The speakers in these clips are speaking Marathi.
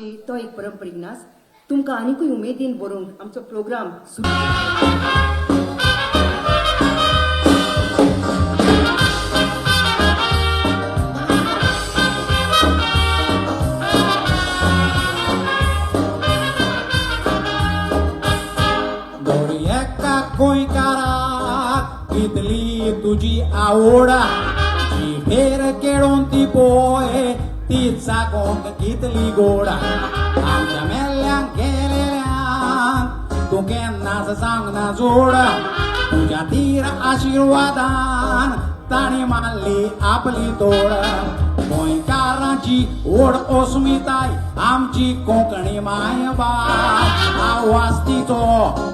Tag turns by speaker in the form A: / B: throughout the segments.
A: आमची तो एक परंपरीक नाच तुमकां आनीकूय उमेदीन बरोवंक आमचो प्रोग्राम सुरू
B: गोंयकाराक कितली तुजी आवड जी फेर केळून ती पोय ती चाकोंक कितली गोड आमच्या मेल्ल्यांक गेलेल्यांक तूं केन्नाच सांगना जोड तुज्या तीर आशिर्वादान ताणी मारली आपली तोड गोंयकारांची ओड अस्मिताय आमची कोंकणी मायभास आवाज तिचो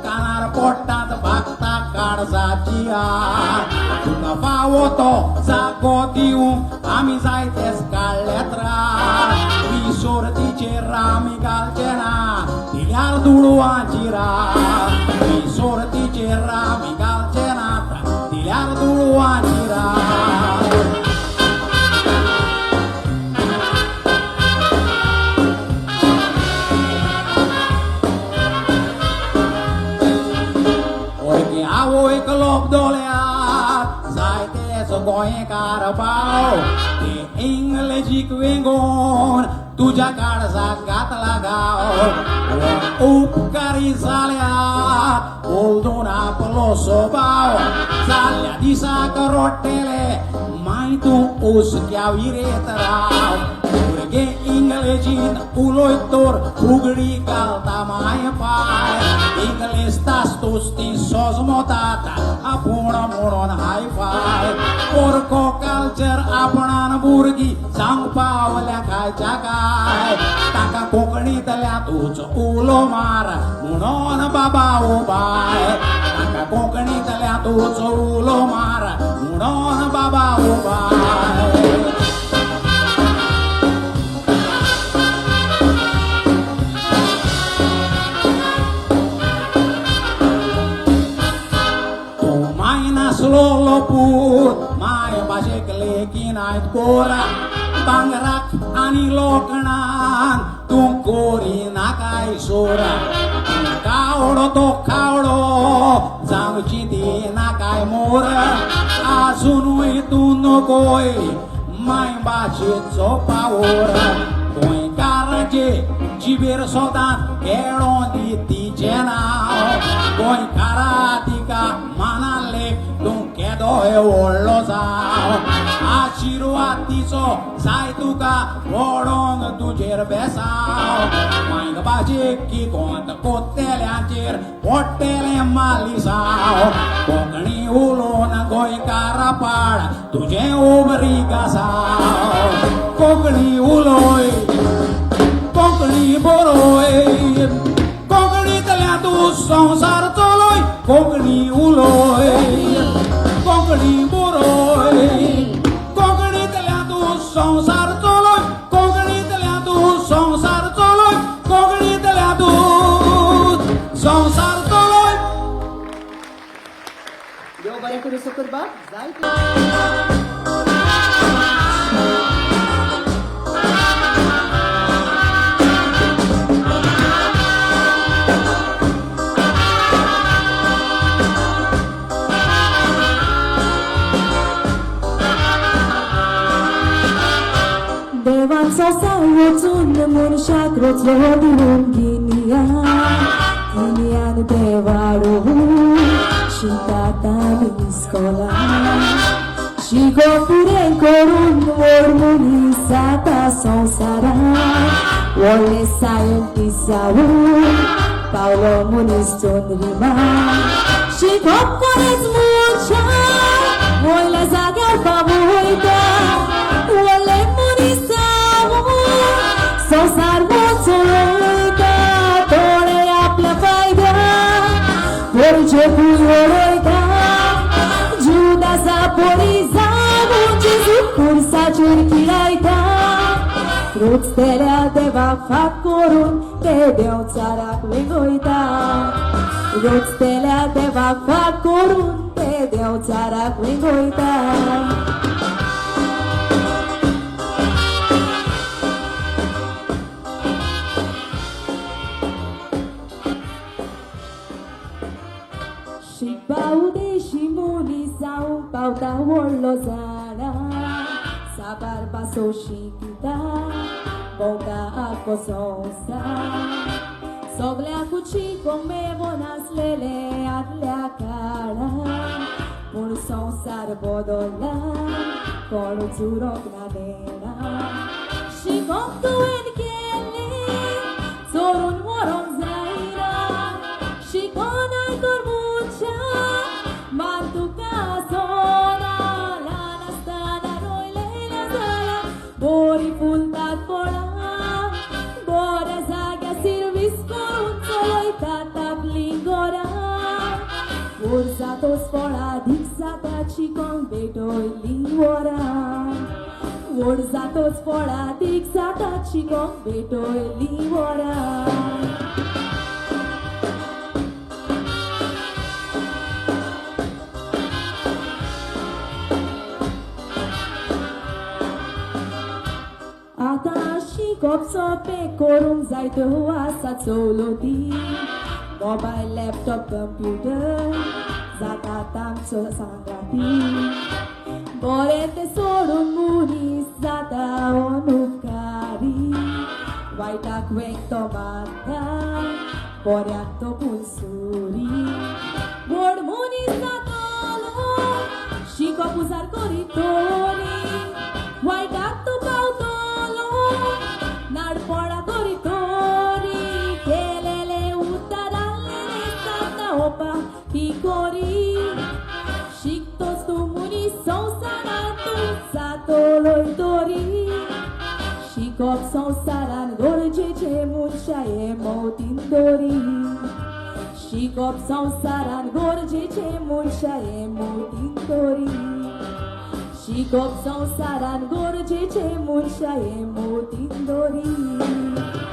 B: कानार पडटात भागता काळजाची आर तुका फावो तो जागो दिवंक आमी जायतेच काडलेत रात विसोरतीचेर आमी घालचे ना दिल्यार दुडवांची रात विसोरतीचेर आमी घालचे ना दिल्यार दुडवांची रात आवयक लोक दोळ्यात जायतेच गोंयकार भाव ते इंग्लिशीक वेंगोन तुज्या काळजाक घातला गाव उपकारी जाल्यात ओलदून आपलो स्वभाव जाल्ल्या दिसाक रोट्टेले माय तूं उसक्या विरेत राव भुरगे इंग्लिशीन उलोयतोर फुगडी घालता माय पाय इंग्लीश तास्तूच ती सोजमोतात आपूण म्हणून हाय फाय पोरको कल्चर आपणान भुरगी जावंक पावल्या खायच्या काय ताका कोंकणीतल्या तूच उलो मार म्हणून बाबा उबाय ताका कोंकणीतल्या तूच उलो मार म्हणून बाबा उबाय लोपूत माय भाशेक लेकीन आयत कोरा भांगराक आनी लोकणान तूं कोरी नाकाय सोरा कावडो तो खावडो जावची ती नाकाय मोर आजुनूय तूं नकोय माय भाशेचो पावोर गोंयकाराचे जिबेर सोदांत केळो दी तिचें नांव गोंयकारा तिका मानाले तूं केदोय व्हडलो जाव आशिर्वाद तिचो जाय तुका व्हडोंक तुजेर बेसाव मांयक भाजेक की कोंत कोत्तेल्यांचेर पडटेलें मालिसाव कोंकणी उलोवन गोंयकारा पाड तुजें उबरीक आसाव कोंकणी उलोय कोंकणी बरोय कोंकणीतल्या तूं संसार चलोय कोंकणी उलोय कोंकणी बरोय कोंकणीतल्या तूं संसार चलोय कोंकणीतल्या तूं संसार चलोय कोंकणीतल्या तूं संसार चलोय
A: देव बरें करूं सकत बाब जायते
C: संसार वचून मनशाक रचलो दिवून गिनियान देवाडो शिकाता इस्कोला शिको फुडें करून व्हड मनीस जाता संवसारांत व्हडले सायंटिस्ट जावून पावलो मनीस चंद्रिमांत शिकोप कोणेच मनशाक व्हडल्या जाग्यार पावूं वयता व्हडले मनीस संसार वचोयता थोडे आपल्या फायद्या वरचे फूल वळयता जुदासा पोरी जावून जेजू खुर्साचेर किळायता रोचतेल्या देवाक फाक करून ते देवचाराक वेगोयता रोचतेल्या देवाक फाक करून ते देवचाराक वेगोयता पावता व्हडलो जाणा साकार पासो शिकता भोंवता आखो संवसार सगळ्याकूच शिकोंक मेळो नासलेले आदल्या काळान पूण संवसार बदलला कोणूच उरोंक ना देना शिकोंक तुवें केलें चोरून व्हरोंक जायना शिकोन आयकोर मुच्या मान तुका सोना ल्हान आसतना रोयलेल्या झाडां बरी फुलतात फळां बऱ्या जाग्यार सिर्वीस करून चलयतात आपली घरां व्हड जातोच फळां दीक जातात शिकोंक भेटोयलीं वरां व्हड जातोच फळां दीक जातात शिकोंक भेटोयलीं वरां आतां शिकोप सोंपें करूंक जाय त्यो आसा चवलोती मोबायल लॅपटॉप कंप्युटर जातात आमचो सांगाती बरें तें सोडून मनीस जाता अनुपकारी वायटाक वेंग तो मारता बऱ्याक तो पुंसुरी व्हड मनीस जातलो शिकोप उजार करीतोरी वायटाक तो पावतलो नाडपणां करीतोरी केलेले उद्दार आसलेले जाता ओपाक ही कोरी शिकतोच तूं मनीस संवसारांत तूं जातलोय तोरी शिकोप संवसारान गरजेचे मनशाये मौतीन दोरी शिकोप संवसारान गरजेचे मनशाये मौतीन दोरी शिकोप संवसारान गरजेचे मनशाये मौतीन दोरी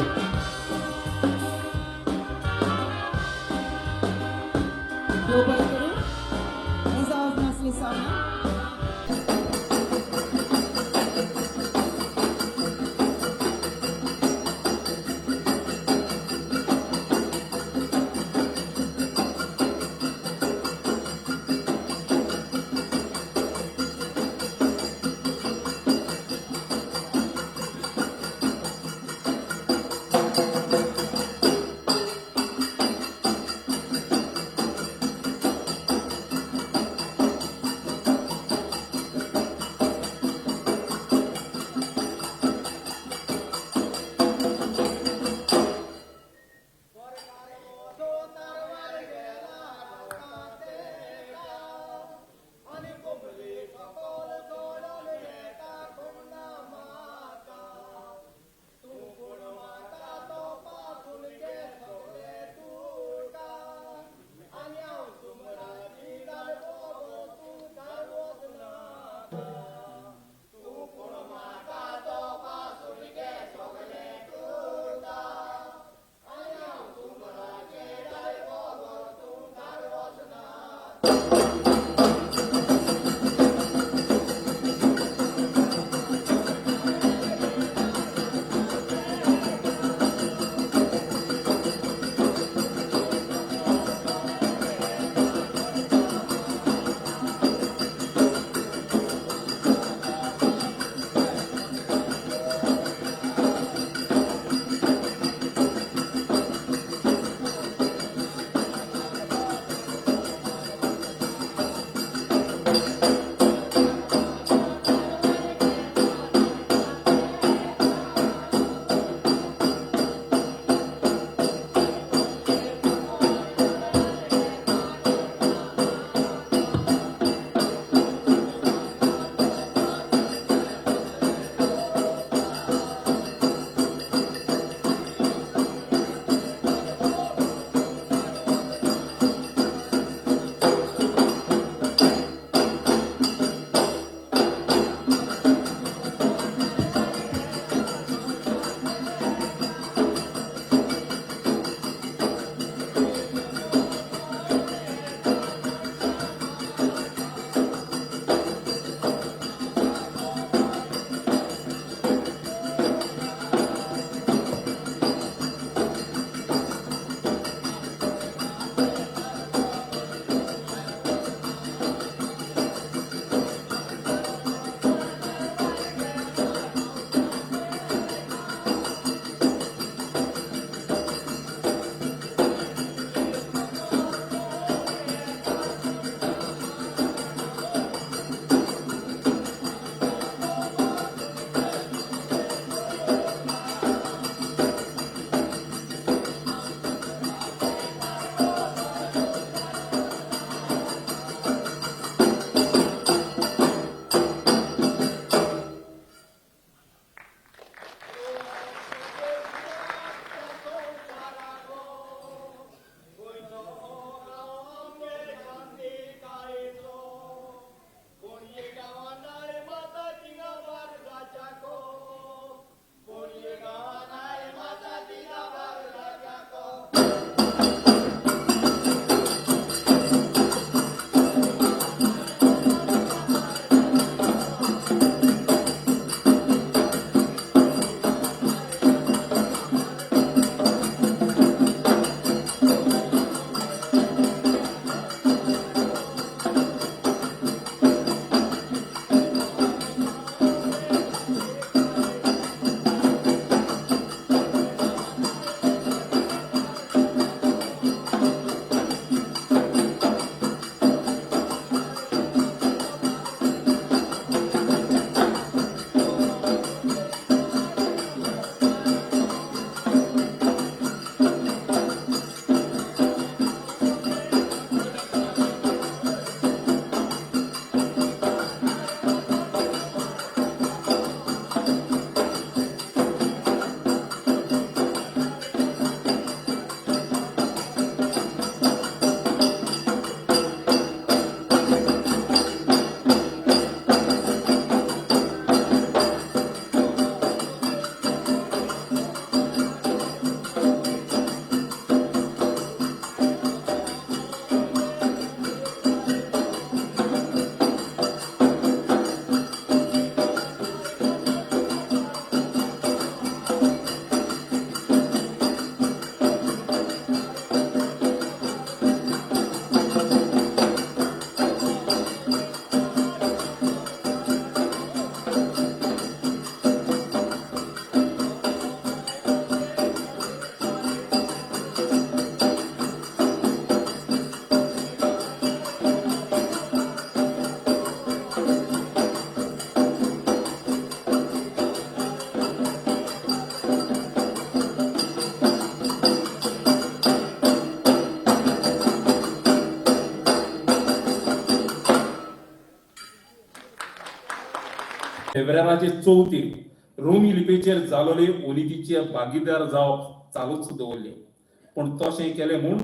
D: फेब्रुवाराचे 4 रोमी लिपीचेर जालोले ओलितीचे भागीदार जावप चालूच दवरले. पण तशें केलें म्हूण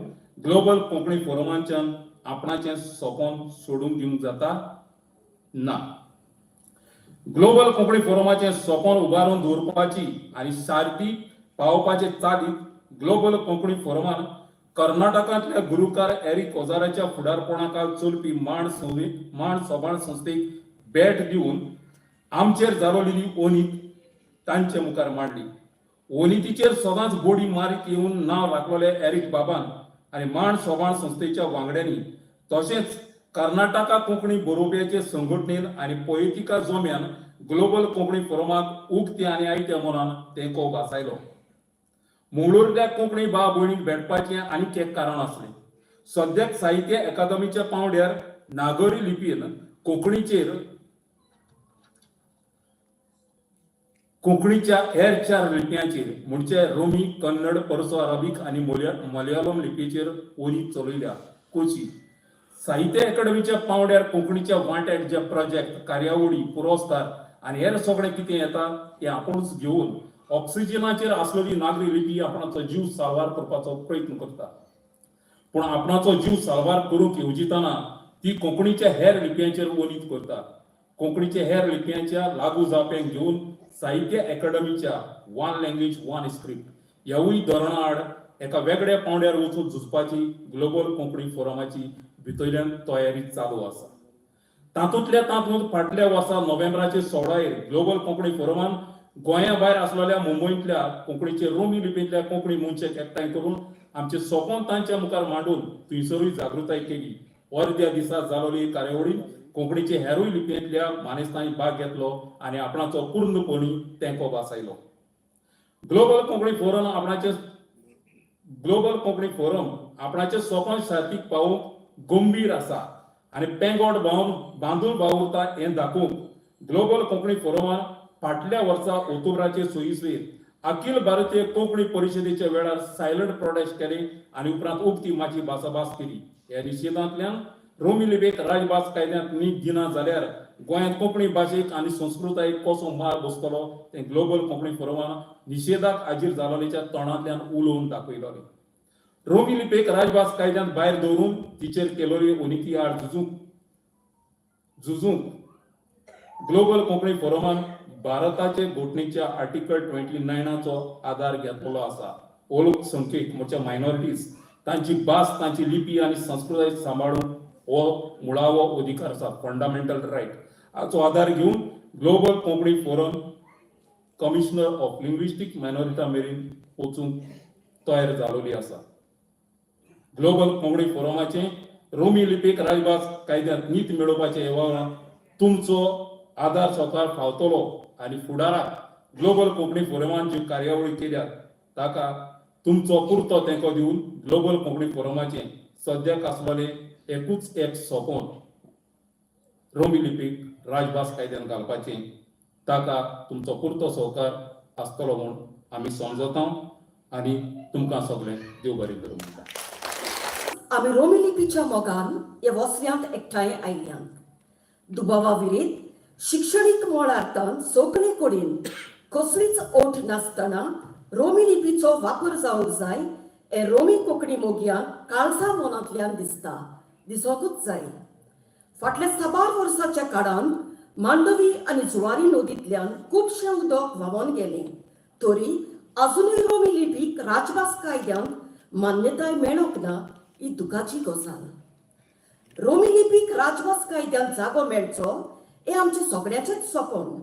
D: ग्लोबल कोंकणी फोरमाच्यान आपणाचें सोपोन सोडून दिवंक जाता ना. ग्लोबल कोंकणी फोरमाचें सोपोन उबारून दवरपाची आनी शार्ती पावोवपाचे चालीक ग्लोबल कोंकणी फोरमान कर्नाटकांतल्या गुरुकार एरिक ओजाराच्या फुडारपणाखाल चलपी मांड सोबाण संस्थेक भेट दिवन आमचेर जालोलेली ओनीत तांचे मुखार मांडली. ओनितीचेर सदांच बोडी मारीत येवन नांव राखलोले एरिक बाबान आनी मांड सोबाण संस्थेच्या वांगड्यांनी तशेंच कर्नाटका कोंकणी बरोवप्याचे संघटनेन आनी पोएटिका जोम्यान ग्लोबल कोंकणी फोरमाक उक्ते आनी आयत्या मोलान तेंको भासायलो. मंगळूरल्या कोंकणी भाव भयणीक भेटपाचें आनीक एक कारण आसलें. सद्याक साहित्य अकादमीच्या पांवड्यार नागरी लिपीन कोंकणीच्या हेर 4 लिपयांचेर म्हणजे रोमी, कन्नड, पर्सो, अराबीक आनी मलयालम लिपीचेर ओनी चलयल्या. कोची साहित्य अकादमीच्या पांवड्यार कोंकणीच्या वांट्याक जे प्रोजेक्ट, कार्यावळी, पुरस्कार आनी हेर सगळें कितें येता तें आपुणूच घेवन ऑक्सिजनाचेर आसलेली नागरी लिपी आपणाचो जीव साळवार करपाचो प्रयत्न करता. पूण आपणाचो जीव साळवार करूंक येवजितना ती कोंकणीच्या हेर लिपयांचेर ओनीत करता. कोंकणीच्या हेर लिपयांच्या लागू जावप्यांक घेवन साहित्य अकादमीच्या वन लँग्वेज वन स्क्रिप्ट ह्यावूय धोरणा आड एका वेगळ्या पांवड्यार वचून झुजपाची ग्लोबल कोंकणी फोरमाची भितरल्यान तयारी चालू आसा. तातूंतल्या तातूंत फाटल्या वर्सा नोव्हेंबराचे 16 ग्लोबल कोंकणी फोरमान गोंया भायर आसलेल्या मुंबईतल्या कोंकणीचे रोमी लिपींतल्या कोंकणी मनशाक एकठांय करून आमचे सोपोन तांच्या मुखार मांडून थंयसरूय जागृताय केली. अर्द्या दिसा जालोली कार्यावळीन कोंकणीचे हेरूय लिपयेंतल्या मानेस्तांनी भाग घेतलो आनी आपणाचो पूर्णपणी तेंको भासायलो. ग्लोबल कोंकणी फोरम आपणाचे सोपोन शार्तीक पावोवंक गंभीर आसा आनी पेंगोट बांदून वावुरता हें दाखोवंक ग्लोबल कोंकणी फोरमान फाटल्या वर्सा ऑक्टोबराचे 26 अखिल भारतीय कोंकणी परिशदेच्या वेळार सायलंट प्रोटेस्ट केले आनी उपरांत उक्ती माची भासाभास केली. ह्या निशेधांतल्यान रोमी लिपीक राजभास कायद्यांत नीट दिना जाल्यार गोंयांत कोंकणी भाशेक आनी संस्कृतायेक कसो मार बसतलो तें ग्लोबल कोंकणी फोरमान निशेधाक हाजीर जालोलेच्या तोंडांतल्यान उलोवन दाखयलोलें. रोमी लिपीक राजभास कायद्यांत भायर दवरून तिचेर केलोली ओनिती आड झुजूंक ग्लोबल कोंकणी फोरमान भारताचे घटनेच्या आर्टिकल 29चो आधार घेतलो आसा. अल्पसंख्यक म्हणजे मायनॉरिटीज तांची भास, तांची लिपी आनी संस्कृताय सांबाळून हो मुळावो अधिकार आसा, फंडामेंटल रायट. हाचो आधार घेवन global Konkani forum commissioner of linguistic minority मेरेन वचूंक तयार जालोली आसा. ग्लोबल कोंकणी फोरमाचे रोमी लिपीक राजभास कायद्यांत नीत मेळोवपाच्या व्यवहारांत तुमचो आधार सहकार फावतलो आनी फुडाराक ग्लोबल कोंकणी फोरमान ज्यो कार्यावळी केल्यात ताका तुमचो पुरतो तेंको दिवन ग्लोबल कोंकणी फोरमाचे सद्याक आसलोले एकूच एक सोपोन रोमी लिपीक राजभास कायद्यान घालपाचें ताका तुमचो पुरतो सहकार आसतलो म्हूण आमी समजता आनी तुमकां सगळें देव बरें करूं म्हणटा.
A: आमी रोमी लिपीच्या मोगान ह्या वसव्यांत एकठांय आयल्यात. दुबावा विरीत शिक्षणीक मोळार्थान सगळे कडेन कसलीच ओठ नासतना रोमी लिपीचो वापर जावंक जाय हे रोमी कोंकणी मोगयांक काळजा मनांतल्यान दिसोंकूच जाय. फाटल्या 6 वर्साच्या काळांत मांडवी आनी जुवारी नदींतल्यान खुबशें उदक व्हांवून गेलें तरी अजुनूय रोमी लिपीक राजभास कायद्यांत मान्यताय मेळोंक ना ही दुखाची गजाल. रोमी लिपीक राजभास कायद्यांत जागो मेळचो हे आमचे सगळ्याचेच सपन.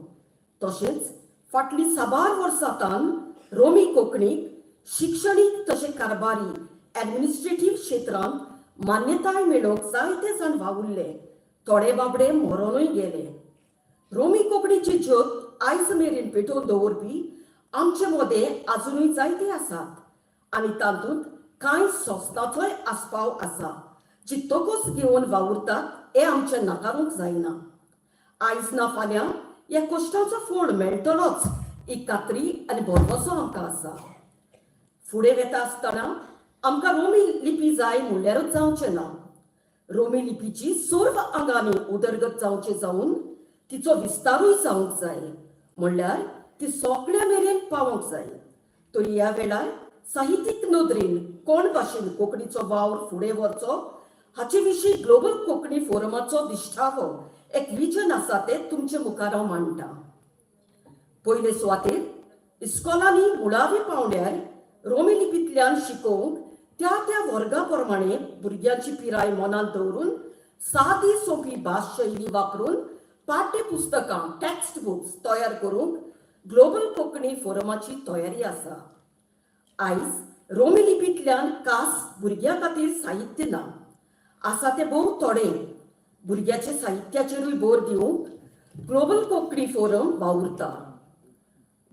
A: तशेंच फाटलीं 6 वर्सांतान रोमी कोंकणीक शिक्षणीक तशें कारबारी एडमिनिस्ट्रेटीव क्षेत्रांत मान्यताय मेळोवंक जायते जाण वावुरले, थोडे बाबडे मरूनय गेले. रोमी कोंकणीची ज्योत आयज मेरेन पेटोवन दवरपी आमचे मदें अजुनूय जायते आसात आनी तातूंत कांय संस्थांचोय आस्पाव आसा जी तोकोस घेवन वावुरतात हे आमचें नाकारूंक जायना. आयज ना फाल्यां ह्या कश्टांचो फळ मेळटलोच ही खात्री आनी भरवसो आमकां आसा. फुडें वेता आसतना आमकां रोमी लिपी जाय म्हणल्यारूच जावचें ना. रोमी लिपीची सर्व आंगांनी उदरगत जावची जावन तिचो विस्तारूय जावंक जाय, म्हणल्यार ती सोकड्या मेरेन पावंक जाय. तरी ह्या वेळार साहित्यीक नदरेन कोण भाशेन कोंकणीचो वावर फुडें व्हरचो हाचे विशीं ग्लोबल कोंकणी फोरमाचो दिश्टावो एक विजन आसा तें तुमचे मुखार हांव मांडटा. पयले सुवातेर इस्कॉलांनी मुळावी पावंड्यार रोमी लिपींतल्यान शिकोवंक त्या त्या वर्गा प्रमाणे भुरग्यांची पिराय मनांत दवरून सादी सोंपी भास शैली वापरून पाठ्यपुस्तकां टेक्स्ट बुक्स तयार करूंक ग्लोबल कोंकणी फोरमाची तयारी आसा. आयज रोमी लिपींतल्यान खास भुरग्यां खातीर साहित्य ना, आसा ते भोव थोडे भुरग्याचे साहित्याचेरूय भर दिवंक ग्लोबल कोंकणी फोरम वावुरता.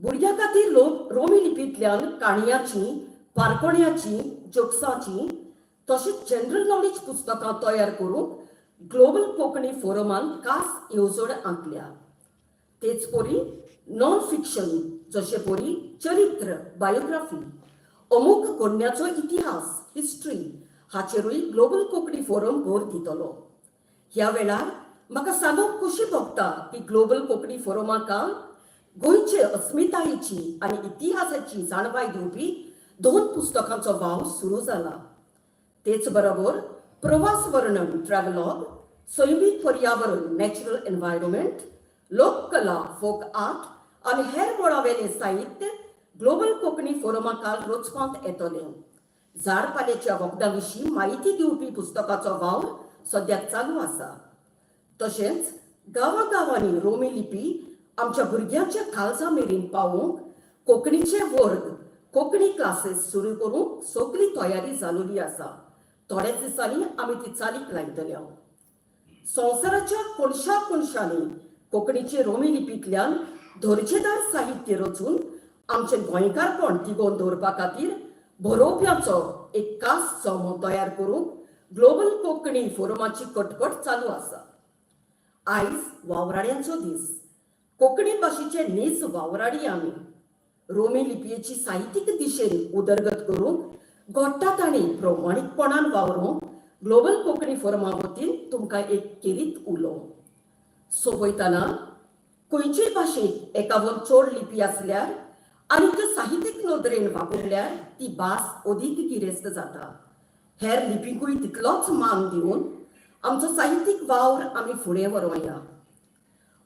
A: भुरग्यां खातीर रोमी लिपींतल्यान काणयांची, पारकोण्याची, जोक्सांची तशेंच जनरल नॉलेज पुस्तकां तयार करूंक ग्लोबल कोंकणी फोरमान खास येवजण आंखल्या. तेच परी नॉन फिक्शन जशे परी चरित्र बायोग्राफी, अमूक घडण्याचो इतिहास हिस्ट्री हाचेरूय ग्लोबल कोंकणी फोरम भर दितलो. ह्या वेळार म्हाका सांगूंक खोशी भोगता की ग्लोबल कोंकणी फोरमाका गोंयचे अस्मितायेची आनी इतिहासाची जाणवाय दिवपी 2 पुस्तकांचो वाव सुरू जाला. तेच बरोबर प्रवास वर्णन ट्रॅव्हलॉग, सैमीक पर्यावरण नॅचरल एन्व्हायरमेंट, लोककला फोक आर्ट आनी हेर मळावेले साहित्य ग्लोबल कोंकणी फोरमाखाल रचपांत येतले. झाड पाल्याच्या वखदां विशीं म्हायती दिवपी पुस्तकाचो वावर सद्याक चालू आसा. तशेंच गांवांनी रोमी लिपी आमच्या भुरग्यांच्या काळजा मेरेन पावोवंक कोंकणीचे वर्ग, कोंकणी क्लासेस सुरू करूंक सगळी तयारी जाल्ली आसा. थोड्याच दिसांनी आमी ती चालीक लायतल्या. संवसाराच्या कोणशा कोणशांनी कोंकणीचे रोमी लिपींतल्यान दर्जेदार साहित्य रचून आमचे गोंयकारपण तिगोवन दवरपा खातीर बरोवप्याचो एक खास समूह तयार करूंक ग्लोबल कोंकणी फोरमाची कटकट चालू आसा. आयज वावराड्यांचो दीस. कोंकणी भाशेचे नेज वावराडी आमी. रोमी लिपयेची साहित्यीक दिशेन उदरगत करूंक गोडटात आनी प्रमाणीकपणान वावरूंक ग्लोबल कोंकणी फोरमा वतीन तुमकां एक केरीत उलो. सोपयतना खंयचेय भाशेक एकावन चड लिपी आसल्यार आनी त्यो साहित्यीक नदरेन वापरल्यार ती भास अदीक गिरेस्त जाता. हेर लिपींकूय तितलोच मान दिवन आमचो साहित्यीक वावर आमी फुडें व्हरोया.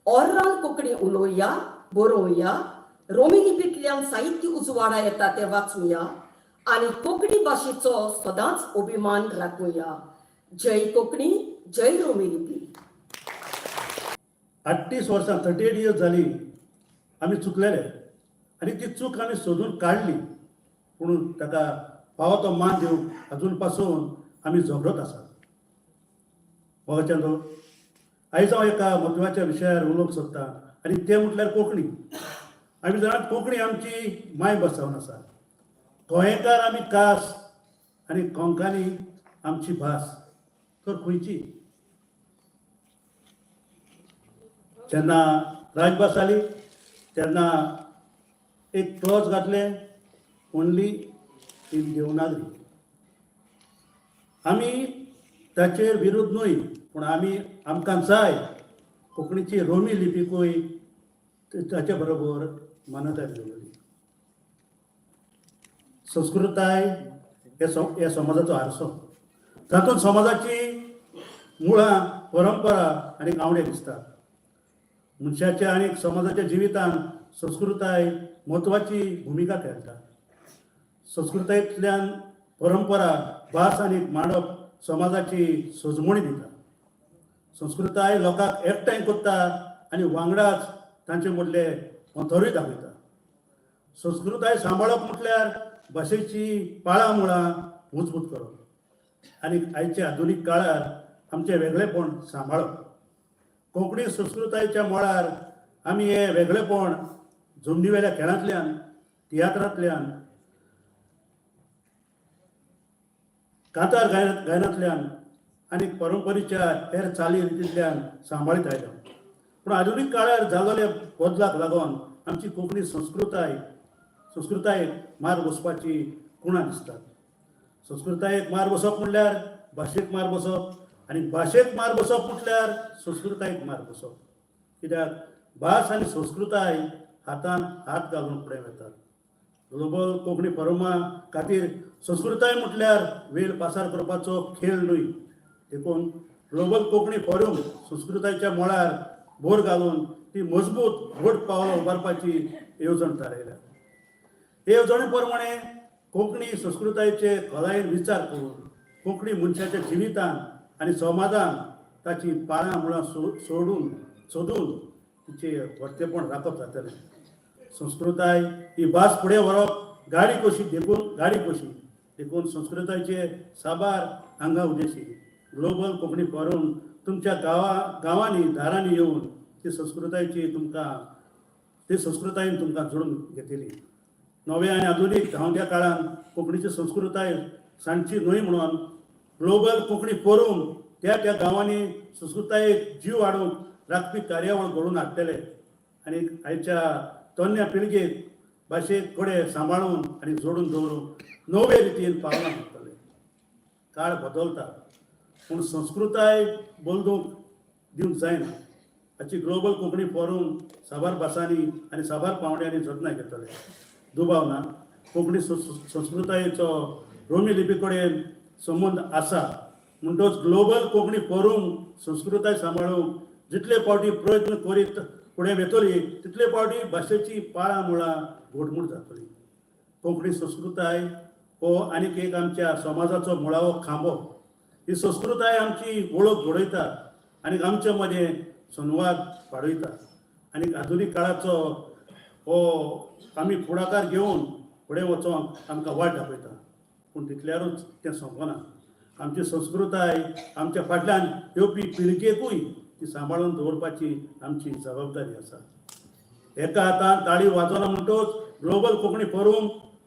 A: ओर्रान कोंकणी उलोवया, बरोवया, रोमी लिपींतल्यान साहित्य उजवाडा येता तें वाचूया आनी कोंकणी भाशेचो सदांच अभिमान राखुया. जय कोंकणी, जय रोमी लिपी.
E: 38 वर्सां 38 इयर्स जाली आमी चुकलेले आनी ती चूक आमी सोदून काडली, पूण ताका फावो तो मान दिवंक अजून पासून आमी झगडत आसात. वगच्यांदो, आयज हांव एका म्हत्वाच्या विशयार उलोवंक सोदतां आनी तें म्हटल्यार कोंकणी. आमी जाणात कोंकणी आमची मायभास जावन आसा. गोंयकार आमी खास आनी कोंकणी आमची भास. तर खंयची? जेन्ना राजभास जाली तेन्ना एक क्लॉज घातले, ओन्ली इन देवनागरी. आमी ताचेर विरोध न्हय, पूण आमकां जाय कोंकणीची रोमी लिपीकूय ताचे बरोबर मान्यताय दवरली. संस्कृताय हे समाजाचो आरसो. तातूंत समाजाची मुळां, परंपरा आनी गावडे दिसतात. मनशाच्या आनी समाजाच्या जिवितांत संस्कृताय म्हत्वाची भुमिका खेळटा. संस्कृतायेंतल्यान परंपरा, भास आनी मांडप समाजाची सजमणी दिता. संस्कृताय लोकांक एकठांय करता आनी वांगडाच तांचे मदले अंतरूय दाखयता. संस्कृताय सांबाळप म्हटल्यार भाशेची पाळा मुळां मजबूत करप आनी आयच्या आधुनीक काळार आमचें वेगळेपण सांबाळप. कोंकणी संस्कृतायेच्या मळार आमी हे वेगळेपण जमनीवेल्या खेळांतल्यान, तियात्रांतल्यान, कांतार गायनांतल्यान आनी परंपरेच्या हेर चाली रितींतल्यान सांबाळीत आयल्या. पूण आधुनीक काळार जाल्ल्या बदलाक लागून आमची कोंकणी संस्कृतायेक मार बसपाची कुणां दिसतात. संस्कृतायेक मार बसप म्हणल्यार भाशेक मार बसप आनी भाशेक मार बसप म्हटल्यार संस्कृतायेक मार बसप. कित्याक भास आनी संस्कृताय हातान हात घालून फुडें वतात. ग्लोबल कोंकणी फोरमा खातीर संस्कृताय म्हटल्यार वेळ पासार करपाचो खेळ न्हय. देखून ग्लोबल कोंकणी फोरम संस्कृतायेच्या मळार भर घालून ती मजबूत घोट पावलां उबारपाची येवजण थारायल्या. हे येवजणे प्रमाणे कोंकणी संस्कृतायेचे खोलायेन विचार करून कोंकणी मनशाच्या जिवितान आनी समाजान ताची पाळां मुळां सोदून तिचे वर्तेपण राखप जातलें. संस्कृताय ही भास फुडें व्हरप गाडी कशी देखून संस्कृतायेचे साबार हांगा उदेशी ग्लोबल कोंकणी फोरम तुमच्या गांवांनी दारांनी येवन ती संस्कृतायेची संस्कृतायेन तुमकां जोडून घेतली. नवे आनी आधुनीक धांवत्या काळान कोंकणीची संस्कृताय सांडची न्हय म्हणून ग्लोबल कोंकणी फोरम त्या गांवांनी संस्कृतायेक जीव वाडोवंक राखपी कार्यावळ घडोवन हाडटले आनी आयच्या तरण्या पिळगेक भाशेक फुडें सांबाळून आनी जोडून दवरूंक नवे रितीन पावलां मारतले. काळ बदलता पूण संस्कृताय बोलदूंक दिवंक जायना हाची ग्लोबल कोंकणी फोरम साबार भासांनी आनी साबार पावंड्यांनी जतनाय घेतले. दुबाव ना. कोंकणी संस्कृतायेचो रोमी लिपी कडेन संबंद आसा म्हणटच ग्लोबल कोंकणी फोरम संस्कृताय सांबाळूंक जितले फावटी प्रयत्न करीत फुडें वेतली तितले फावटी भाशेची पाळां मुळां घोटमूट जातली. कोंकणी संस्कृताय हो आनीक एक आमच्या समाजाचो मुळावो खांबो. ही संस्कृताय आमची वळख घडयता आनी आमचे मदें संवाद वाडयता आनी आधुनीक काळाचो हो आमी फुडाकार घेवन फुडें वचोंक आमकां वाट दाखयता. पूण तितल्यारूच तें सोंपना. आमची संस्कृताय आमच्या फाटल्यान येवपी पिळगेकूय ती सांबाळून दवरपाची आमची जबाबदारी आसा. एका हातान ताळी वाजोना म्हणटच ग्लोबल कोंकणी फोरम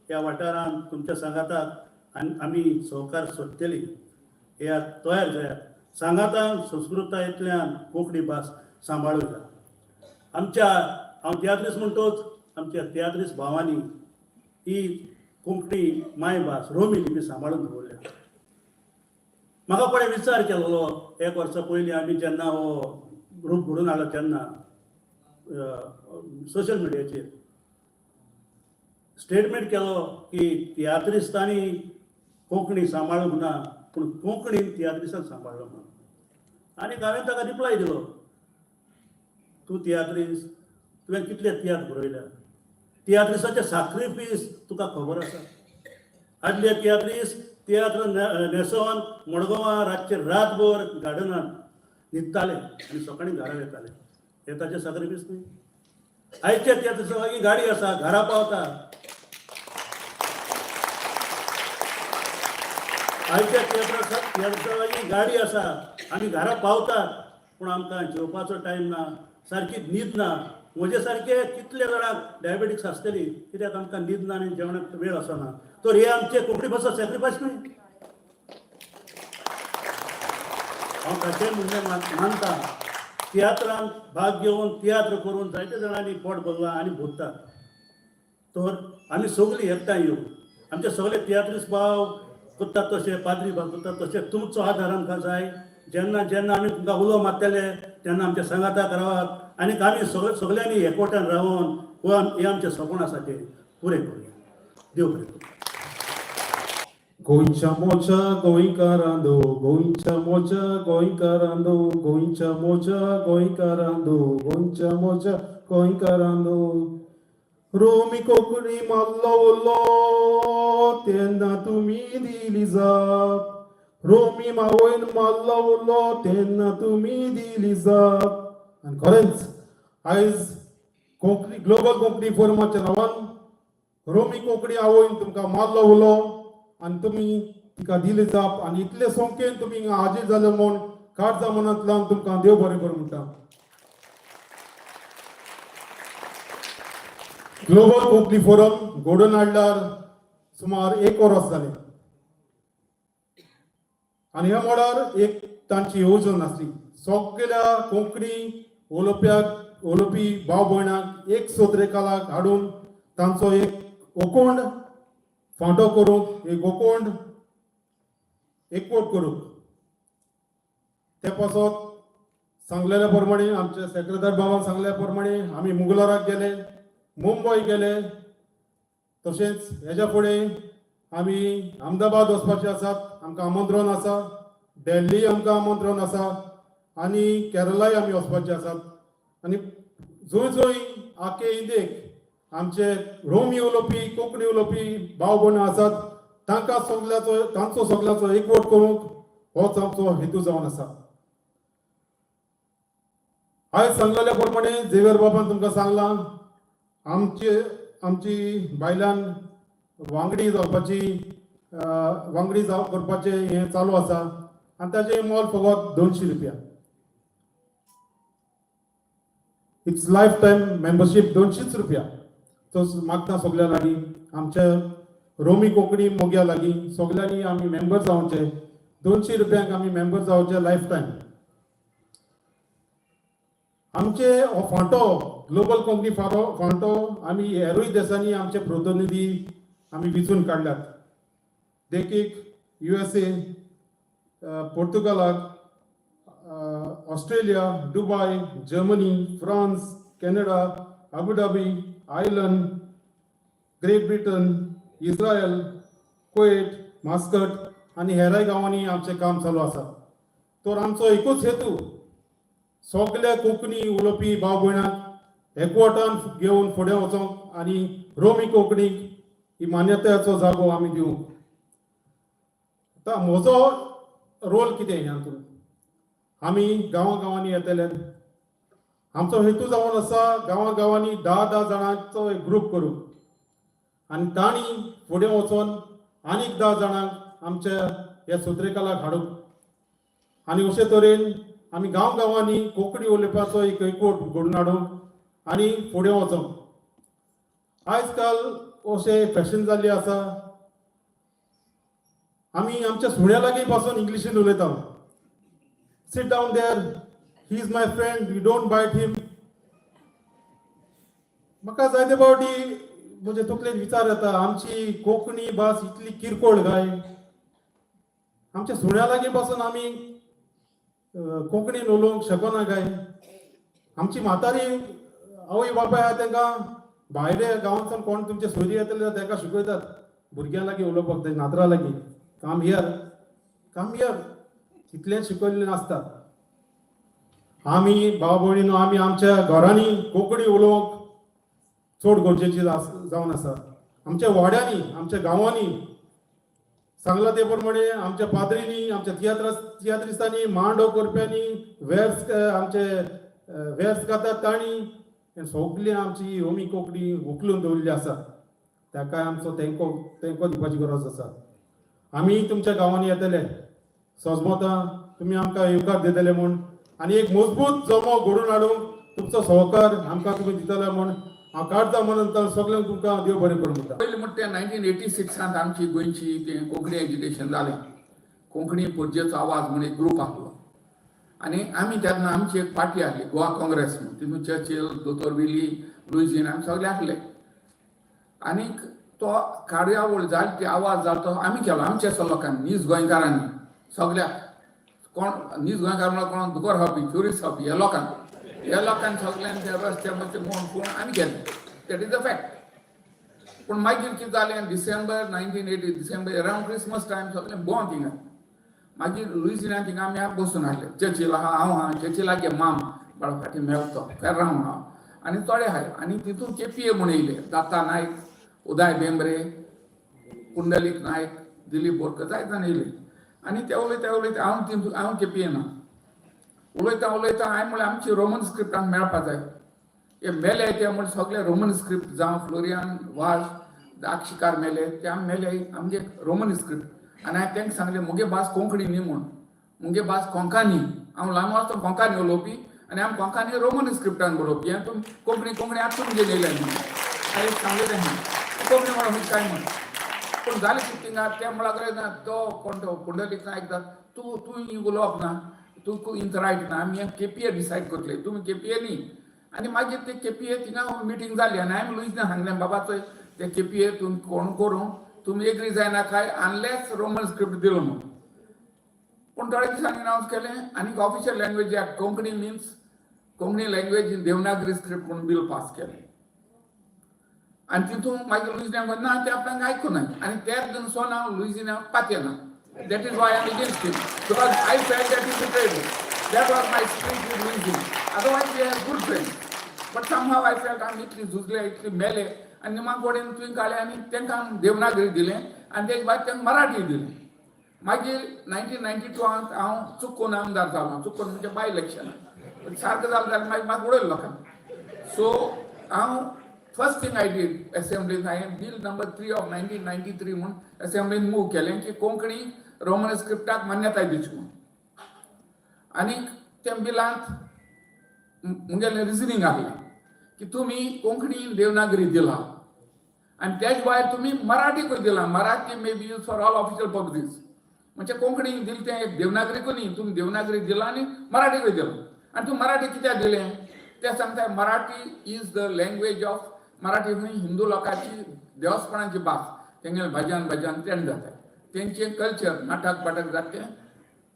E: ह्या वाठारांत तुमच्या सांगाताक आमी सहकार सोदतली. ह्या तयार जायात. सांगातान संस्कृतायेंतल्यान कोंकणी भास सांबाळूया. हांव तियात्रीस म्हणटच आमच्या तियात्रीस भावांनी ही कोंकणी मायभास रोमी लिपी सांबाळून दवरल्या. म्हाका पळय विचार केलोलो 1 वर्सा पयलीं आमी जेन्ना हो ग्रूप घडोवन हाडलो तेन्ना सोशल मिडियाचेर स्टेटमेंट केलो की तियात्रिस्तांनी कोंकणी सांबाळूंक ना पूण कोंकणीन तियात्रिसांक सांबाळ्ळो म्हणून. आनी हांवें ताका रिप्लाय दिलो, तूं तियात्रीस तुवें कितले तियात्र बरयल्या? तियात्रिसाचे सॅक्रिफीस तुका खबर आसा? आदले तियात्र न्हेसोवन मडगांवां रातचे रातभर गार्डनांत न्हिदताले आनी सकाळीं घरा येताले. हे ताचे सॅक्रिफीस न्ही? आयचे तियात्रिसा लागीं गाडी आसा, घरा पावता. आयच्या तियात्रिसा लागीं गाडी आसा आमी घरा पावतात पूण आमकां जेवपाचो टायम ना, सारकी न्हीद ना. म्हजे सारके कितले जाणांक डायबेटीक्स आसतली कित्याक आमकां न्हीद ना आनी जेवणाक वेळ आसना. तर हे आमचे कोंकणी भाशा सॅक्रिफायस न्हय? हांव ताचेर म्हणजे मानता. तियात्रांत भाग घेवन तियात्र करून जायते जाणांनी पोट भरलां आनी भोगतात. तर आमी सगळीं एकठांय येवन आमचे सगळे तियात्रीस भाव करतात तशें, पाद्री भाव करतात तशें तुमचो आदार आमकां जाय. जेन्ना जेन्ना आमी तुमकां उलो मारतले तेन्ना आमच्या सांगाताक रावात आनी आमी सगळ्यांनी एकवटान रावन हे आमचें सपन आसा तें पुरें करुया. देव बरें करूं.
F: गोंयच्या मोच्या गोंयकारांदो, गोंयच्या मोच्या गोंयकारांदो, गोंयच्या मोच्या गोंयकारांदो, गोंयच्या मोच्या गोंयकारांदो. रोमी कोंकणी मारलो उलो तेन्ना तुमी दिली जाप. रोमी मावयन मारलो उलो तेन्ना तुमी दिली जाप. आनी खरेंच आयज कोंकणी ग्लोबल कोंकणी फोरमाच्या नांवान रोमी कोंकणी आवयन तुमकां मारलो उलो आनी तुमी तिका दिली जाप आनी इतले सोंकेन तुमी हिंगा हाजीर जाले म्हूण काळजा मनांतल्यान तुमकां देव बरें करूं म्हणटा. ग्लोबल कोंकणी फोरम घडोवन हाडल्यार सुमार 1 वर्स जालें आनी ह्या मळार एक तांची येवजण आसली. सगळ्या कोंकणी उलोवपी भाव भयणांक एक सोत्रेकालाक हाडून तांचो एक ओकोंड फांटो करूंक, एक ओकोंड एकवट करूंक ते पासत सांगलेल्या प्रमाणे आमचे सेक्रेटरी बाबान सांगल्या प्रमाणे आमी मुगलाराक गेले, मुंबय गेले, तशेंच हेज्या फुडें आमी अहमदाबाद वचपाचे आसात, आमकां आमंत्रण आसा, दिल्ली आमकां आमंत्रण आसा आनी केरळाय आमी वचपाचे आसात. आनी जंय जंय आखे इंडियेक आमचे रोमी उलोवपी, कोंकणी उलोवपी भाव भयण आसात, तांचो सगळ्याचो एकवट करूंक होच आमचो हेतू जावन आसा. आयज सांगलेल्या प्रमाणे झेवियर बाबान तुमकां सांगलां, आमची बायलां वांगडी करपाचें हें चालू आसा आनी ताचें मोल फकत 200 रुपया. इट्स लायफ टायम मेंबरशीप 200 रुपया. तो मागता सगळ्या लागीं, आमच्या रोमी कोंकणी मोग्या लागीं सगळ्यांनी आमी मेंबर जावचे. 200 रुपयांक आमी मेंबर जावचे लायफ टायम. आमचे हो फांटो ग्लोबल कोंकणी फांटो आमी हेरूय देशांनी आमचे प्रतिनिधी आमी विचून काडल्यात. देखीक USA, पोर्तुगालाक, Australia, Dubai, Germany, France, Canada, Abu Dhabi, Ireland, Great Britain, Israel, Kuwait, Muscat आनी हेराय गांवांनी आमचें काम चालू आसा. तर आमचो एकूच हेतू सगळ्या कोंकणी उलोवपी भाव भयणांक एकवटान घेवन फुडें वचोंक आनी रोमी कोंकणीक ही मान्यतायेचो जागो आमी दिवंक. आतां म्हजो रोल कितें ह्यातून? आमी गांवांनी येतले. आमचो हेतू जावन आसा गांवांनी 10 जाणांचो एक ग्रूप करूंक आनी तांणी फुडें वचोन आनीक 10 जाणांक आमच्या ह्या सूत्रेकालाक हाडूंक आनी अशे तरेन आमी गांवांनी कोंकणी उलोवपाचो एक एकवट घडोवन हाडूंक आनी फुडें वचोंक. आयज काल अशें फॅशन जाल्ली आसा, आमी आमच्या सुण्या लागीं पासून इंग्लिशीन उलयता. Sit down there, he is my friend, you don't bite him. म्हाका जायते फावटी म्हणजे तकलेन विचार येता, आमची कोंकणी भास इतली किरकोळ काय? आमच्या सुण्या लागीं पासून आमी कोंकणीन उलोवंक शकना काय? आमची म्हातारी आवय बापाय आहा तांकां भायल्या गांवांतसून कोण तुमचे सोयरी येतले जाल्यार तांकां शिकयतात भुरग्यां लागीं उलोवपाक, ते नातरा लागीं काम हियर तितलें शिकयल्लें नासता. आमी भाव भयणीनो आमी आमच्या घरांनी कोंकणी उलोवंक चड गरजेची जावन आसा. आमच्या वाड्यांनी, आमच्या गांवांनी सांगला ते प्रमाणे आमच्या पाद्रींनी, आमच्या तियात्रिस्तांनी, मांडो करप्यांनी, आमचे वेर्स घातात तांणी सगळी आमची रोमी कोंकणी उखलून दवरली आसा. ताका आमचो तेंको दिवपाची गरज आसा. आमी तुमच्या गांवांनी येतले, सोजमोता तुमी आमकां येवकार दितले म्हूण आनी एक मजबूत जमो घडोवन हाडूंक तुमचो सहकार आमकां तुमी दितले म्हूण हांव काडटा. म्हणून सगळ्यांक तुमकां देव बरें करूं म्हणटा.
G: पयलीं म्हणटा 1986 आमची गोंयची तें कोंकणी एज्युकेशन जालें. कोंकणी पुर्जेचो आवाज म्हणून एक ग्रूप आसलो आनी आमी तेन्ना आमची एक पार्टी आहली गोवा काँग्रेस म्हणून. तितून चर्चिल, दोतोर विली, लुईजीन आमी सगळे आसले. आनीक तो कार्यावळ जाली, ती आवाज जालो तो आमी केलो आमच्या लोकांनी, नीज गोंयकारांनी सगळ्या. कोण नीज गोंयकार म्हळ्यार कोण दुकर खावपी, चोरीस खावपी ह्या लोकांनी सगळ्यांनी त्या रस्त्या मातशें मोन आमी केलें. That is the fact. पूण मागीर कितें जालें, December 1980 December around Christmas time सगळें बंद थिंगा. मागीर लुईजिनान थिंगा आमी बसून आसले. चर्चील हांव आहा, चर्चिला गे माम बाळा फाटीं मेळतो फेर रावन हांव आनी थोडे आहाय. आनी तितून केपीए म्हूण येयले, दाता नायक, उदय बेंब्रे, पुंडलीक नायक, दिलीप बोरकर जायत जाण येयले. आनी ते उलयता हांव केपीए ना. उलयता हांवें म्हळें आमची रोमन स्क्रिप्ट आमकां मेळपा जाय. हे मेले ते म्हण सगळे रोमन स्क्रिप्ट जावं फ्लोरियन वाज दाक्षिकार मेले ते आमी मेले आमगे रोमन स्क्रिप्ट. आनी हांवें तांकां सांगलें मुगे भास कोंकणी न्ही म्हूण, मुगे भास कोंकणी. हांव ल्हान आसतना कोंकणी उलोवपी आनी आमी कोंकणी रोमन स्क्रिप्टान बरोवपी. हें तुमी कोंकणी आतां तुमगे येयले म्हणून हांवें सांगलें तें कोंकणी म्हणून काय म्हूण. पूण जालें कितें थिंगा ते म्हळ्यार तो कोण तो पुंडलीक नायक तूं उलोवप ना, तूं इंत रायट ना, आमी केपीए डिसायड करतले, तुमी केपीए न्ही. आनी मागीर ते केपीए थिंगा मिटींग जाली आनी हांवें लुईजने सांगलें बाबा चोय ते केपीए तुमी कोण करूं तुमी एग्री जायना काय अनलेस रोमन स्क्रिप्ट दिलो म्हणून. पण थोड्या दिसांनी अनाउन्स केलें आनी official language act Konkani means Konkani language in Devanagari script म्हणून बिल पास केलें आनी तितून मागीर लुईजियाना ना ते आपल्याक आयकूं ना आनी त्याच दिसावन हांव लुईजियाना पातयेना that is why I am against him because I felt that is betrayed that was my spirit with Luizinho otherwise we are good friends but somehow I felt आमी इतली झुजले इतली मेले आनी निमाण कडेन तुवें काडलें आनी तांकां देवनागरी दिलें आनी तेजे भायर तांकां मराठी दिलें मागीर 1992 हांव चुकून आमदार जालो चुकून म्हणजे बाय इलेक्शन सारकें जालें जाल्यार मागीर म्हाका उडयलो लोकांनी सो हांव फर्स्ट थिंग आय डीड असेंब्लीन हांवें बिल नंबर 3 ऑफ 1993 म्हणून असेंब्लीन मूव केलें की कोंकणी रोमन स्क्रिप्टाक मान्यताय दिवची म्हणून आनी त्या बिलांत मुगेलें रिजनिंग आहलें की तुमी कोंकणी देवनागरी दिला आनी तेज भायर तुमी मराठीकूय दिला Marathi may be used for all official purposes म्हणजे कोंकणी दिलें तें एक देवनागरीकूय न्ही तुमी देवनागरी दिला आनी मराठीकूय दिला आनी तूं मराठी कित्याक दिलें ते सांगता Marathi is the language of Marathi ही हिंदू लोकांची देवस्पणाची भास तेंगे भजन ट्रेंड जाता तेंचे कल्चर नाटक बाटक जाता तें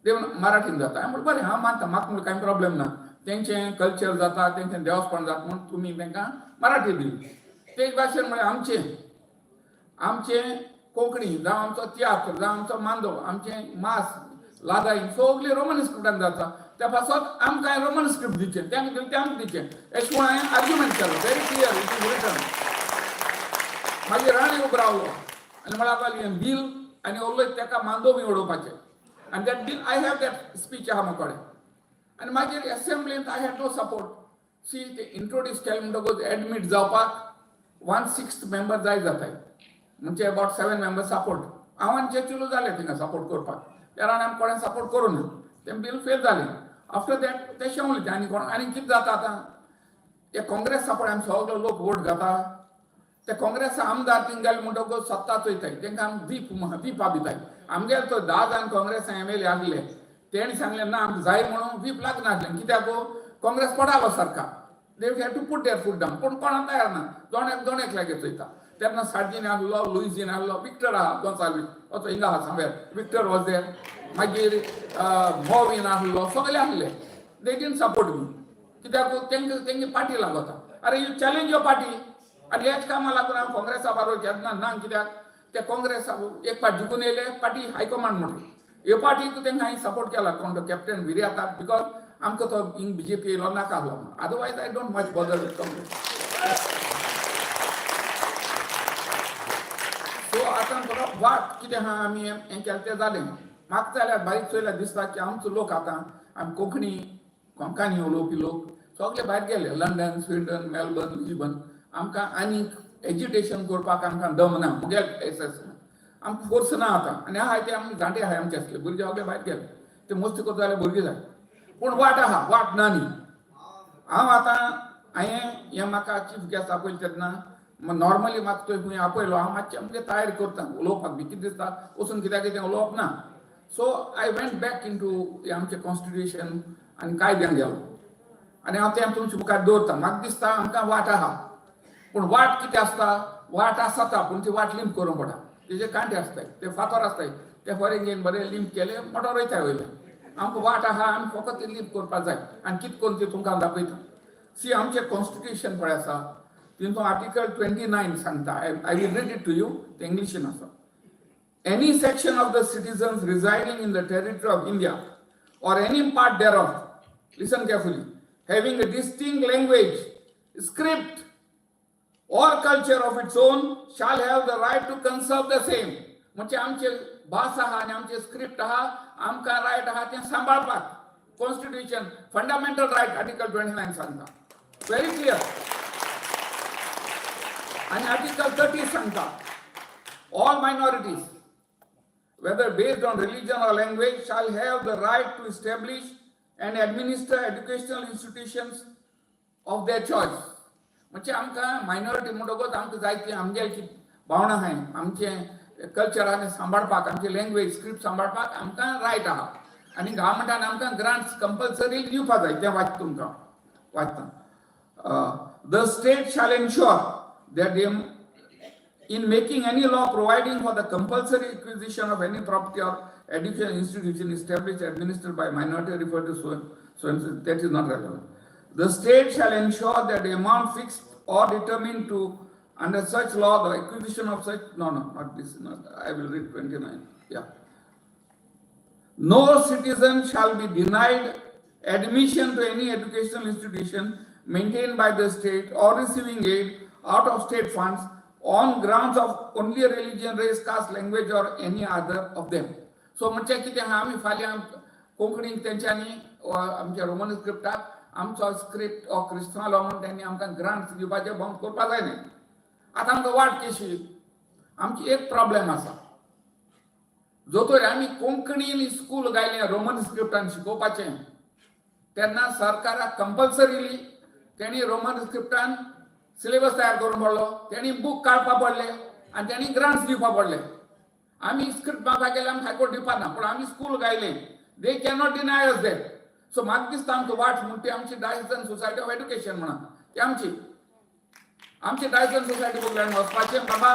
G: देव मराठीन जाता हांव बरें हांव मानता म्हाका कांय प्रॉब्लेम ना तेंचें कल्चर जाता तेंचें देवस्पण जाता म्हणून तुमी तांकां मराठी दिली तेच भाशेन म्हळ्यार आमचें कोंकणी जावं आमचो तियात्र जावं आमचो मांदो आमचें मास लादाई सगळी रोमन स्क्रिप्टान जाता त्या पासत आमकां रोमन स्क्रिप्ट दिवचें तेंकां दिलें तें आमकां दिवचें अशें म्हणून हांवें आर्ग्युमेंट केलो very clear it is written मागीर राणे उबो रावलो आनी म्हळ्यार लागलो बील आनी उलयत ताका मांदो बी उडोवपाचें आनी that bill I have that speech आहा म्हजे कडेन आनी मागीर असेंब्लींत I had no support see ते इंट्रोड्यूस केलें म्हणटकूच एडमीट जावपाक 1/6 मेंबर जाय जाताय म्हणजे अबाउट 7 मेंबर सपोर्ट हांव आनी चेचुलो जालें थिंगा सपोर्ट करपाक त्या रावन आमी कोणें सपोर्ट करूं ना तें बील फेल जालें आफ्टर दॅट ते शेवलें तें आनी कितें जाता आतां ते काँग्रेस सपोर्ट आमी सगळो लोक वोट घाता ते काँग्रेस आमदार थिंग गेले म्हणटकूच सत्ता चोयताय तांकां आमी व्हीप आपिताय आमगेले तो 10 जाण काँग्रेस MLA आसले तेणी सांगलें ना आमकां जाय म्हणून व्हीप लागनासलें कित्याक काँग्रेस पडालो सरकार they have to put their foot down पूण कोणाक तयार ना दोनेक लागे चोयता तेन्ना सार्जीन आहलो लुईजीन आहलो विक्टर आहा गोन्साल्वीस असो हिंगा आहा सांगल्यार विक्टर वॉज देर मागीर मोविन आहलो सगळे आहले दे डिडंट सपोर्ट मी कित्याक तेंगे पार्टी लागता अरे यू चॅलेंज युअर पार्टी आनी हेच कामां लागून हांव काँग्रेसा बरोबर केन्ना ना कित्याक ते काँग्रेस एक पार्टी जिखून येयले पार्टी हायकमांड म्हणून ह्यो पार्टीक तेंकां हांवें सपोर्ट केला कोण तो कॅप्टन विर्याताक बिकॉज आमकां तो हिंग BJP येयलो नाका आहलो म्हणून otherwise I don't much bother with Congress so आतां थोडो वाट कितें आहा आमी हें केलें तें जालें म्हाका जाल्यार बारीक चोयल्यार दिसता की आमचो लोक आतां आमी कोंकणी कोंकणी उलोवपी लोक सगळे भायर गेले लंडन स्विडन मेलबर्न लिस्बन आमकां आनीक एज्युटेशन करपाक आमकां दम ना मुगेल एसेस आमकां फोर्स ना आतां आनी आहाय ते आमी जाणटे आहाय आमचे आसले भुरगे सगळे भायर गेले ते मस्ती करता जाल्यार भुरगीं जाय पूण वाट आहा वाट ना न्ही हांव आतां हांवें हें म्हाका चीफ गेस्ट आपयलें तेन्ना नॉर्मली म्हाका थंय खंय आपयलो हांव मातशें आमगे तयारी करता उलोवपाक बी कितें दिसता वचून कित्याक कितें उलोवप ना so I went back into आमचें कॉन्स्टिट्युशन आनी कायद्यान गेलो आनी हांव तें तुमचे मुखार दवरता म्हाका दिसता आमकां वाट आहा पूण वाट कितें आसता वाट आसता पूण ती वाट लिंप करूंक पडटा तेजे कांटे आसताय ते फातर आसताय ते फॉरेन घेवन बरें लिंप केले मोटो रोयताय वयल्यान आमकां वाट आहा आमी फकत ती लिंप करपाक जाय आनी कितें करून ती तुमकां दाखयता सी आमचें कॉन्स्टिट्युशन पळय आसा तितून आर्टिकल 29 सांगता I will read it to you ते इंग्लिशीन आसा any section of the citizens residing in the territory of India or any part thereof, listen carefully, having a distinct language, script or culture of its own shall have the right to conserve the same. म्हणजे आमचे भास आहा आणि आमचे स्क्रिप्ट आहा आमकां रायट आहा ते सांबाळपाक कॉन्स्टिट्युशन फंडामेंटल रायट आर्टिकल 29 सांगता व्हेरी क्लियर आणि आर्टिकल 30 सांगता all minorities whether based on religion or language shall have the right to establish and administer educational institutions of their choice. म्हणजे आमकां मायनॉरिटी म्हणटकूच आमकां जाय ती आमगेली की भावना आहाय आमचे कल्चरान सांबाळपाक आमची लँग्वेज स्क्रिप्ट सांबाळपाक आमकां रायट आहा आनी गव्हर्मेंटान आमकां ग्रांट्स कंपल्सरी दिवपाक जाय तें वाच तुमकां वाचता द स्टेट शाल ensure that in making any law providing for the compulsory acquisition of any property or educational institution established administered by minority referred to so that is not relevant. The state shall ensure that the amount fixed or determined to under such law the acquisition of such not this I will read 29. Yeah. No citizen shall be denied admission to any educational institution maintained by the state or receiving aid out of state funds on grounds of only religion, race, caste, language or any other of them. So म्हणजे किती आम्ही फाल्या कोंकणी त्यांच्यानी आमच्या रोमन स्क्रिप्टात आमचो स्क्रिप्ट ऑफ क्रिस्तांव म्हणून त्यांनी आमकां ग्रांट्स दिवपाचे बंद करपा जाय न्ही. आतां आमकां वाट कशी आमची एक प्रॉब्लेम आसा जो तर आमी कोंकणीन स्कूल घायले रोमन स्क्रिप्टान शिकोवपाचें तेन्ना सरकाराक कंपल्सरीली त्यांनी रोमन स्क्रिप्टान सिलेबस तयार करून पडलो त्यांनी बुक काडपा पडले आनी त्यांनी ग्रांट्स दिवपा पडले. आमी स्क्रिप्ट मागपाक गेले आमकां हायकोर्ट दिवपा ना पूण आमी स्कूल घायले they cannot deny us that. So म्हाका दिसता आमकां वाट म्हणटा ती आमची डायसन सोसायटी ऑफ एड्युकेशन म्हणा ती आमची डायसन सोसायटी बोगल्यान वचपाचें बाबा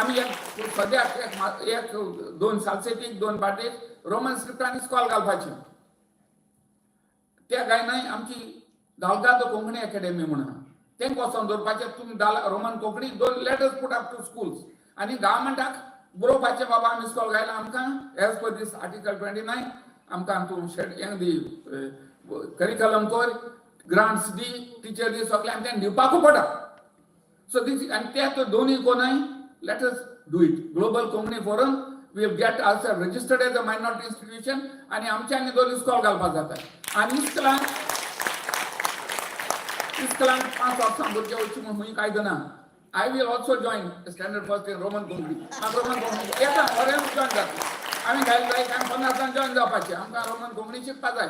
G: आमी एक सद्याक एक 2 सालसेतीक 2 पाटीक रोमन स्क्रिप्टांनी स्कॉल घालपाचें. त्या गायनाय आमची दालदाद कोंकणी अकॅडमी म्हणून तेंकां वचोन दवरपाचें तुमी Roman Konkani 2 letters put up to schools आनी गव्हर्मेंटाक बरोवपाचें बाबा आमी स्कॉल घायला आमकां एज पर दीस आर्टिकल 29 आमकां तूं हें दी करिकलम कर ग्रांट्स दी टिचर दी सगळें आमी तें दिवपाकूच पडटा. सो दीस आनी ते दोनूय कोनाय let us do it. Global Konkani Forum will get also registered as a minority institution आनी आमच्यांनी 2 स्कॉल घालपाक जाता. आनी इस्कलांक 5 वर्सां भुरगे वचची म्हूण खूंय कायदो ना. I will also join standard first in Roman Konkani. म्हाका रोमन कोंकणी एका फॉरेन जॉइन जाता आमी घायला जाय आमी 50 जॉइन जावपाचें आमकां रोमन कोंकणी शिकपा जाय.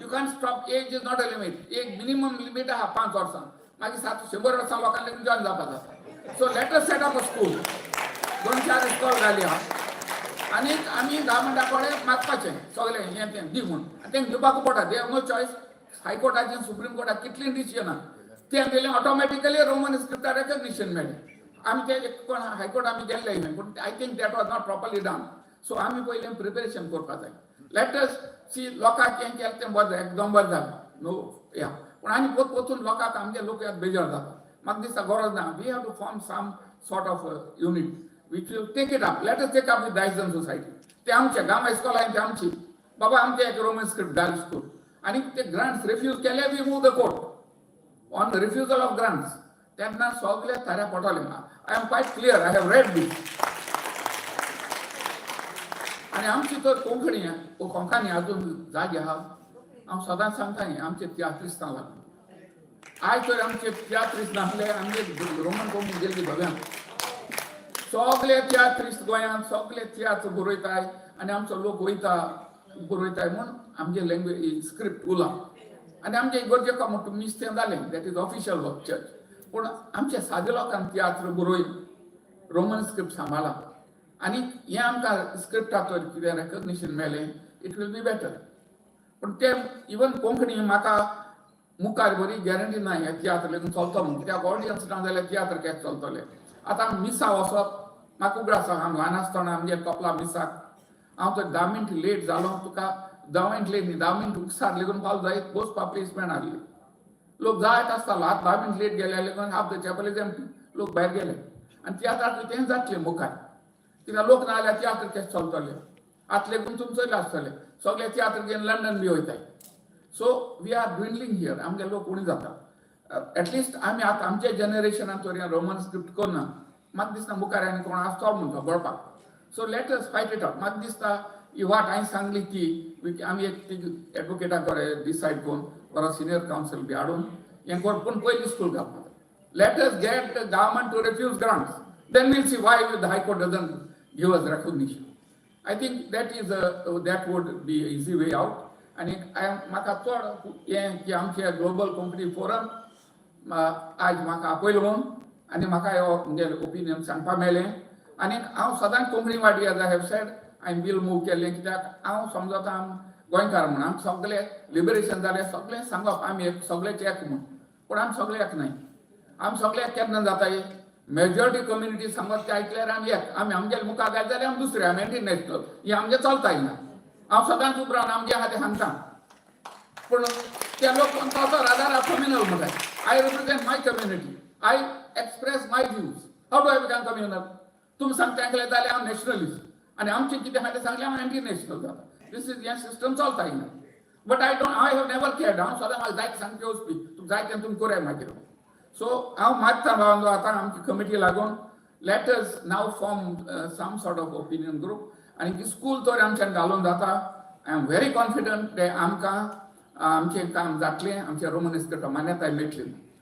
G: You can stop age is not a limit. एक मिनिमम लिमीट आहा 5 वर्सां मागीर 100 वर्सां लोकांक लेगीत जॉइन जावपा जाता. So let us set up अ स्कूल 2-4 स्कॉल घाली आहा आनी आमी गव्हर्मेंटा कडेन मागपाचें सगळें हें तें दी म्हूण तेंकां दिवपाकूच पडटा. They have no choice. हायकोर्टाचें सुप्रीम कोर्टाक कितलीं डिसिजनां तें दिलें ऑटोमॅटिकली रोमन स्क्रिप्टाक रेकग्निशन मेळ्ळें. आमी ते कोण हायकोर्ट आमी गेल्ले न्ही पूण I think that was not properly done. So आमी पयलें प्रिपेरेशन करपा जाय. लेट अस सी लोकांक हें केलें तें बरें एकदम बरें जालें नो या पूण आनी वचून लोकांक आमचे लोक बेजार जाता. म्हाका दिसता गरज ना. We have to form some sort of unit which will take it up. Let us take up with Diocesan society. ते आमचे गांव स्कॉलांची आमची बाबा आमचे एक रोमन स्क्रिप्ट घाल स्कूल आनी ते ग्रांट्स रिफ्यूज केले we move the court on refusal of grants. तेन्ना सगळे थाऱ्या पडटले. I am quite clear. I have read this. आनी आमची तर कोंकणी कोंकणी अजून जागे आहा. हांव सदांच सांगता न्ही आमचे तियात्रिस्तां लागून आयज तर आमचे तियात्रिस्त नासले आमचे रोमन कोंकणी गेल्ली भव्यान सगळे तियात्रिस्त गोंयांत सगळे तियात्र बरयताय आनी आमचो लोक वयता बरयताय म्हूण आमचे लँग्वेज स्क्रिप्ट उला आनी आमचे गरजे का म्हणटा मीस तें जालें that is official work church. पूण आमच्या सादे लोकांक तियात्र बरोवन रोमन स्क्रिप्ट सांबाळा आनी हें आमकां स्क्रिप्टाचो कितें रेकग्निशन मेळ्ळें इट वील बी बेटर. पूण ते इवन कोंकणी म्हाका मुखार बरी गॅरंटी ना हें तियात्र लेगून चलता म्हूण कित्याक ऑडियन्स ना जाल्यार तियात्र केस चलतलें. आतां मिसा वचप म्हाका उगड आसा. हांव ल्हान आसतना आमगे कपला मिसाक हांव तर 10 मिनट लेट जालो तुका 10 मिनट लेट न्ही 10 मिनट उकसार लेगून पावलो जायत बसपा प्लेस मेळनासली. लोक जायत आसतालो. आतां 10 मिनट लेट गेल्या lagoon half the chapel is empty. लोक भायर गेले आनी तियात्राक तें जातलें मुखार कित्याक लोक ना जाल्यार तियात्र केस चलतलें. आतां लेगून तुमी चोयलें आसतलें सगळे तियात्र घेवन लंडन बी वयताय. So we are dwindling here. आमगे लोक उणी जाता. एटलिस्ट आमी आतां आमच्या जनरेशनान तरी रोमन स्क्रिप्ट करना. म्हाका दिसता मुखार आनी कोण आसतो म्हणटा बरोवपाक. So let us fight it out. म्हाका दिसता ही वाट हांवें सांगली ती आमी एक एडवोकेटाक बरें डिसायड करून बरो सिनियर कावन्सील बी हाडून हें करून पूण पयलीं स्कूल घालपाक. Let us get the government to refuse grants then will see why the high court doesn't give us recognition. I think that would be easy way out. आनी म्हाका चड हें की आमचे ग्लोबल कोंकणी फोरम आयज म्हाका आपयलो म्हणून आनी म्हाका हे ओपिनियन सांगपा मेळ्ळें. आनी हांव सदांच कोंकणी वाटी एज आय हॅव सेड हांवें बील मूव केल्लें कित्याक हांव समजता गोंयकार म्हणून आमकां सगळें लिबरेशन जालें सगळें सांगप आमी सगळेच एक म्हूण. पूण आमी सगळे एक न्हय. आमी सगळे केन्ना जाताय मेजॉरिटी कम्युनिटी सांगत ते आयकल्यार आमी आमगे मुखार गाय जाल्यार आमी दुसरे आमी इंटरनॅशनल ही आमगे चलता ना हांव सदांच उब रावन आमगे आहा ते सांगता पूण ते लोक तो रादार कम्युनल म्हणटात I represent my community I express my views how do I become communal तुमी सांगता आयकले जाल्यार हांव नॅशनलिस्ट आनी आमचे कितें आहा तें सांगलें हांव इंटरनॅशनल जाता दिस इज हें सिस्टम चलता ना but I have never cared हांव सदां म्हाका जाय सांगचे वचपी तुका जाय तें तुमी कराय मागीर सो हांव मागता भावांनो आतां आमची कमिटी लागून let us now form some sort of opinion group आनी ती स्कूल तर आमच्यान घालून जाता आय एम व्हेरी कॉन्फिडंट ते आमकां आमचें काम जातलें आमच्या रोमन इस्पिरिटाक मान्यताय मेळटली